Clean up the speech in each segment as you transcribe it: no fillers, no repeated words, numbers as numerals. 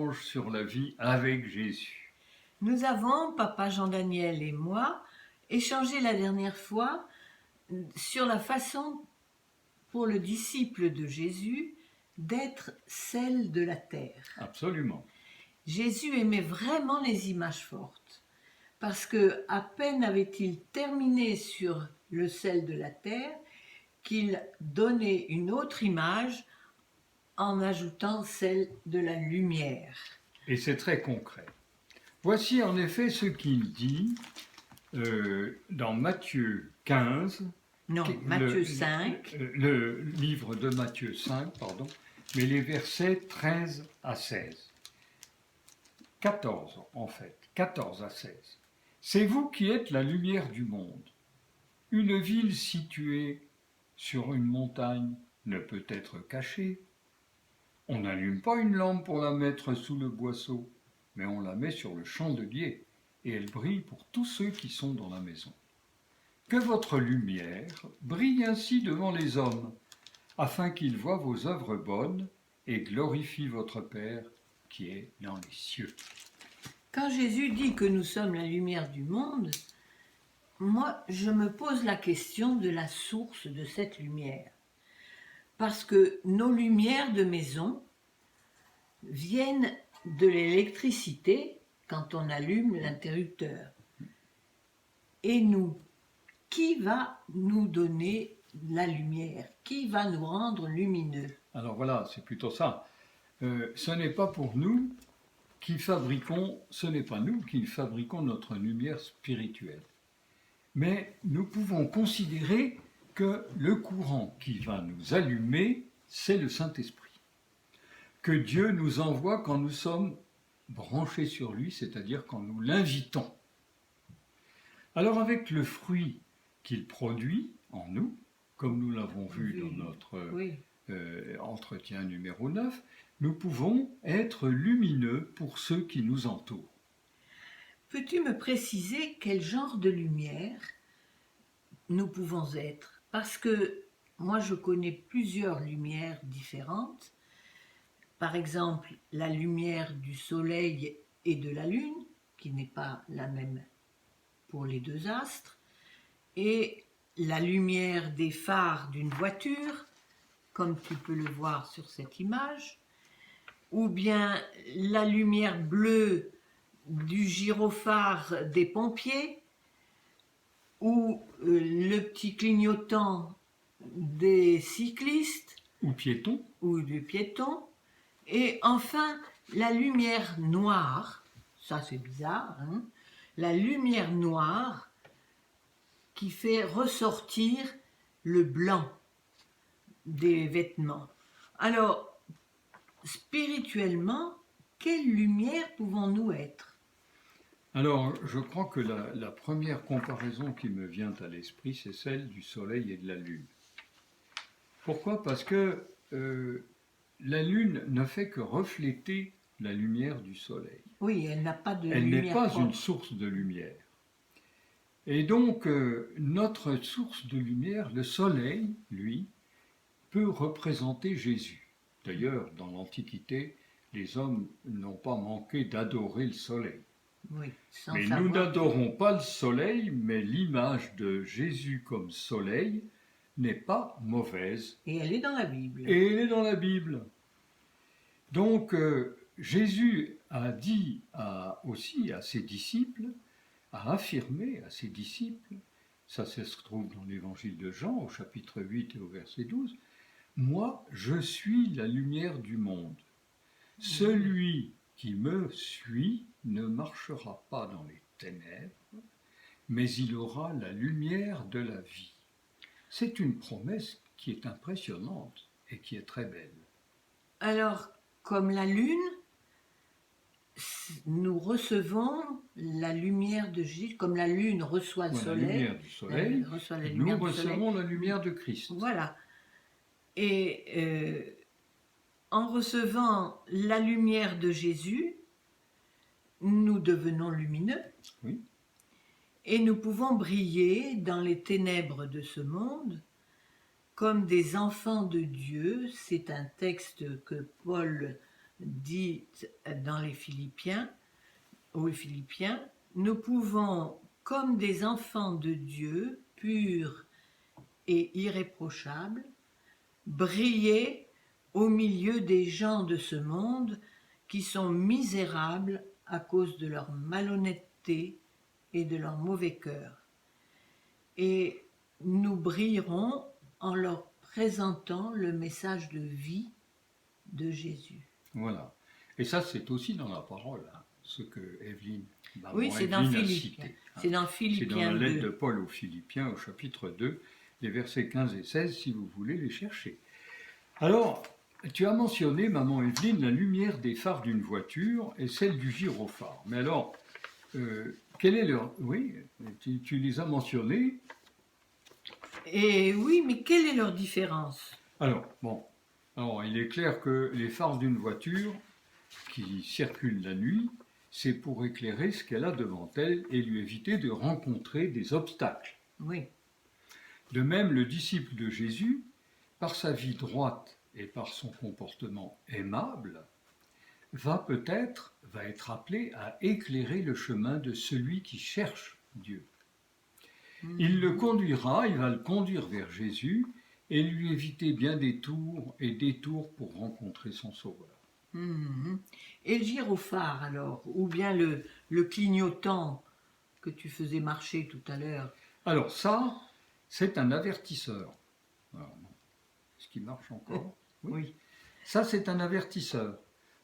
échange sur la vie avec Jésus. Nous avons, papa Jean-Daniel et moi, échangé la dernière fois sur la façon pour le disciple de Jésus d'être sel de la terre. Absolument. Jésus aimait vraiment les images fortes, parce que à peine avait-il terminé sur le sel de la terre qu'il donnait une autre image en ajoutant celle de la lumière. Et c'est très concret. Voici en effet ce qu'il dit dans Matthieu 15. Non, Matthieu 5. Le livre de Matthieu 5, pardon, mais les versets 13 à 16. 14 en fait, 14 à 16. C'est vous qui êtes la lumière du monde. Une ville située sur une montagne ne peut être cachée. On n'allume pas une lampe pour la mettre sous le boisseau, mais on la met sur le chandelier et elle brille pour tous ceux qui sont dans la maison. Que votre lumière brille ainsi devant les hommes, afin qu'ils voient vos œuvres bonnes et glorifient votre Père qui est dans les cieux. Quand Jésus dit que nous sommes la lumière du monde, moi, je me pose la question de la source de cette lumière. Parce que nos lumières de maison viennent de l'électricité quand on allume l'interrupteur. Et nous, qui va nous donner la lumière? Qui va nous rendre lumineux? Alors voilà, c'est plutôt ça. Ce n'est pas pour nous qui fabriquons, ce n'est pas nous qui fabriquons notre lumière spirituelle. Mais nous pouvons considérer que le courant qui va nous allumer, c'est le Saint-Esprit. Que Dieu nous envoie quand nous sommes branchés sur lui, c'est-à-dire quand nous l'invitons. Alors avec le fruit qu'il produit en nous, comme nous l'avons vu dans notre entretien numéro 9, nous pouvons être lumineux pour ceux qui nous entourent. Peux-tu me préciser quel genre de lumière nous pouvons être? Parce que moi, je connais plusieurs lumières différentes. Par exemple, la lumière du soleil et de la lune, qui n'est pas la même pour les deux astres, et la lumière des phares d'une voiture, comme tu peux le voir sur cette image, ou bien la lumière bleue du gyrophare des pompiers, ou le petit clignotant des cyclistes, ou piétons, ou des piétons, et enfin la lumière noire, ça c'est bizarre, hein, la lumière noire qui fait ressortir le blanc des vêtements. Alors, spirituellement, quelle lumière pouvons-nous être? Alors, je crois que la première comparaison qui me vient à l'esprit, c'est celle du soleil et de la lune. Pourquoi? Parce que la lune ne fait que refléter la lumière du soleil. Oui, elle n'a pas de lumière. Elle n'est pas propre. une source de lumière. Et donc, notre source de lumière, le soleil, lui, peut représenter Jésus. D'ailleurs, dans l'Antiquité, les hommes n'ont pas manqué d'adorer le soleil. Oui, mais nous n'adorons pas le soleil, mais l'image de Jésus comme soleil n'est pas mauvaise. Et elle est dans la Bible. Et elle est dans la Bible. Donc, Jésus a dit aussi à ses disciples, a affirmé à ses disciples, ça se trouve dans l'évangile de Jean au chapitre 8 et au verset 12, « Moi, je suis la lumière du monde. Celui qui me suit ne marchera pas dans les ténèbres, mais il aura la lumière de la vie. » C'est une promesse qui est impressionnante et qui est très belle. Alors, comme la lune, nous recevons la lumière de Jésus, comme la lune reçoit le soleil. La lumière du soleil, nous recevons la lumière de Christ. Voilà. Et en recevant la lumière de Jésus, nous devenons lumineux. Oui. Et nous pouvons briller dans les ténèbres de ce monde comme des enfants de Dieu. C'est un texte que Paul dit dans les Philippiens, aux Philippiens, nous pouvons, comme des enfants de Dieu, purs et irréprochables, briller au milieu des gens de ce monde qui sont misérables à cause de leur malhonnêteté et de leur mauvais cœur. Et nous brillerons en leur présentant le message de vie de Jésus. Voilà. Et ça, c'est aussi dans la parole, hein, ce que Evelyne, Oui, c'est dans Evelyne a Philippiens. cité. Hein. C'est dans C'est Philippiens dans la lettre 2. de Paul aux Philippiens, au chapitre 2, les versets 15 et 16, si vous voulez les chercher. Alors, tu as mentionné, maman Evelyne, la lumière des phares d'une voiture et celle du gyrophare. Mais alors, quel est leur... Oui, tu les as mentionnés. Et oui, mais quelle est leur différence? Alors, bon, alors, il est clair que les phares d'une voiture qui circule la nuit, c'est pour éclairer ce qu'elle a devant elle et lui éviter de rencontrer des obstacles. Oui. De même, le disciple de Jésus, par sa vie droite et par son comportement aimable, va être appelé à éclairer le chemin de celui qui cherche Dieu. Il va le conduire vers Jésus et lui éviter bien des tours et détours pour rencontrer son Sauveur. Et le gyrophare alors, ou bien le clignotant que tu faisais marcher tout à l'heure? Alors ça, c'est un avertisseur. Alors, est-ce qu'il marche encore? Oui. Ça, c'est un avertisseur.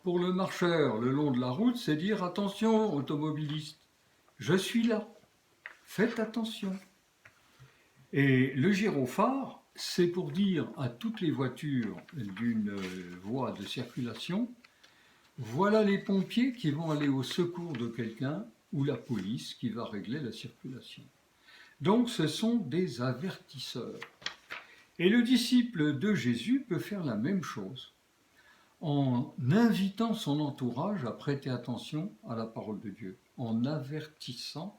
Pour le marcheur le long de la route, c'est dire attention, automobiliste, je suis là, faites attention. Et le gyrophare, c'est pour dire à toutes les voitures d'une voie de circulation, voilà les pompiers qui vont aller au secours de quelqu'un ou la police qui va régler la circulation. Donc ce sont des avertisseurs. Et le disciple de Jésus peut faire la même chose en invitant son entourage à prêter attention à la parole de Dieu, en avertissant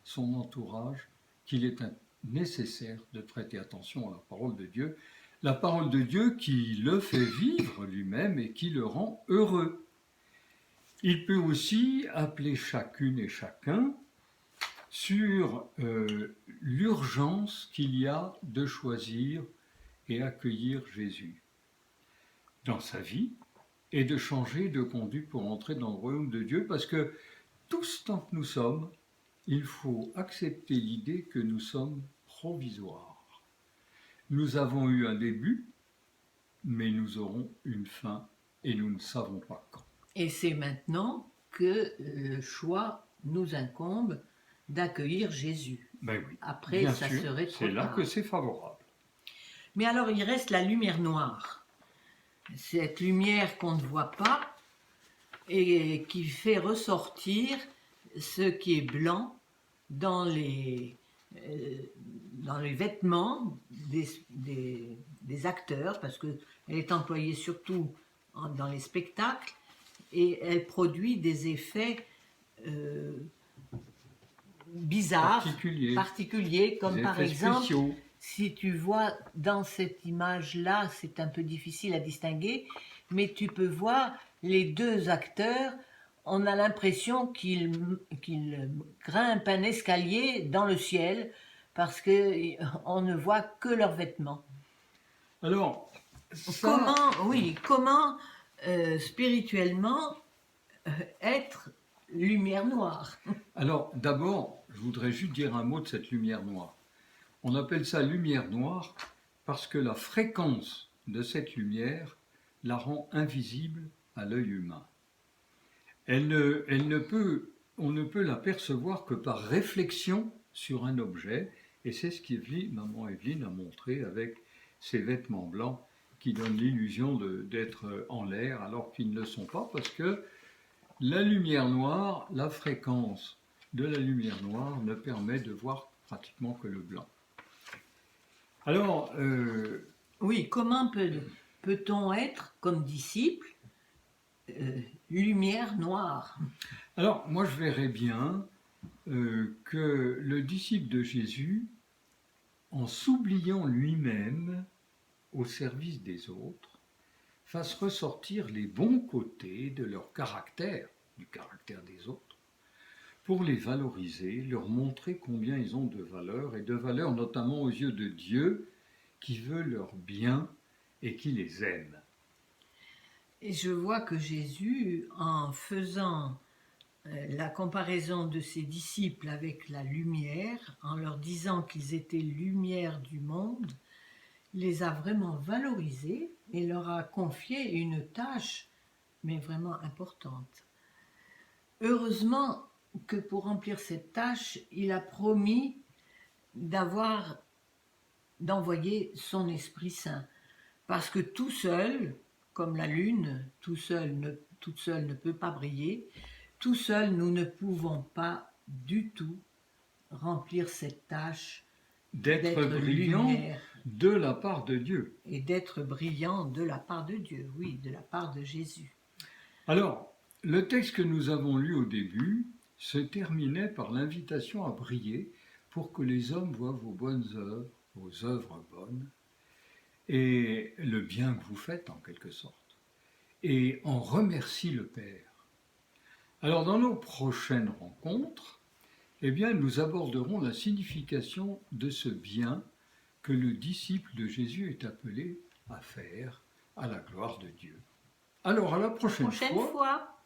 son entourage qu'il est nécessaire de prêter attention à la parole de Dieu qui le fait vivre lui-même et qui le rend heureux. Il peut aussi appeler chacune et chacun sur l'urgence qu'il y a de choisir et accueillir Jésus dans sa vie et de changer de conduite pour entrer dans le royaume de Dieu, parce que tous tant que nous sommes, il faut accepter l'idée que nous sommes provisoires. Nous avons eu un début, mais nous aurons une fin et nous ne savons pas quand. Et c'est maintenant que le choix nous incombe d'accueillir Jésus. Ben oui, après, bien ça sûr, serait trop c'est là tard. que c'est favorable. Mais alors, il reste la lumière noire. Cette lumière qu'on ne voit pas et qui fait ressortir ce qui est blanc dans les vêtements des acteurs, parce qu'elle est employée surtout dans les spectacles, et elle produit des effets bizarres, particuliers, comme par exemple, spéciaux. Si tu vois dans cette image-là, c'est un peu difficile à distinguer, mais tu peux voir les deux acteurs, on a l'impression qu'ils grimpent un escalier dans le ciel, parce qu'on ne voit que leurs vêtements. Alors, ça... comment spirituellement être lumière noire? Alors, d'abord, je voudrais juste dire un mot de cette lumière noire. On appelle ça lumière noire parce que la fréquence de cette lumière la rend invisible à l'œil humain. On ne peut la percevoir que par réflexion sur un objet, et c'est ce que maman Evelyne a montré avec ses vêtements blancs qui donnent l'illusion d'être en l'air alors qu'ils ne le sont pas, parce que la lumière noire, la fréquence de la lumière noire ne permet de voir pratiquement que le blanc. Alors, oui, comment peut-on être, comme disciple, lumière noire? Alors, moi je verrais bien que le disciple de Jésus, en s'oubliant lui-même au service des autres, fassent ressortir les bons côtés de leur caractère, du caractère des autres, pour les valoriser, leur montrer combien ils ont de valeur, et de valeur notamment aux yeux de Dieu, qui veut leur bien et qui les aime. Et je vois que Jésus, en faisant la comparaison de ses disciples avec la lumière, en leur disant qu'ils étaient lumière du monde, les a vraiment valorisés et leur a confié une tâche, mais vraiment importante. Heureusement que pour remplir cette tâche, il a promis d'envoyer son Esprit Saint. Parce que tout seul, comme la lune, toute seule ne peut pas briller, tout seul nous ne pouvons pas du tout remplir cette tâche D'être brillant lumière de la part de Dieu. et d'être brillant de la part de Dieu, oui, de la part de Jésus. Alors, le texte que nous avons lu au début se terminait par l'invitation à briller pour que les hommes voient vos bonnes œuvres, vos œuvres bonnes, et le bien que vous faites en quelque sorte, et en remercie le Père. Alors, dans nos prochaines rencontres, eh bien, nous aborderons la signification de ce bien que le disciple de Jésus est appelé à faire à la gloire de Dieu. Alors, à la prochaine fois,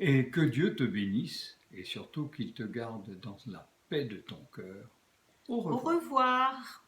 et que Dieu te bénisse, et surtout qu'il te garde dans la paix de ton cœur. Au revoir. Au revoir.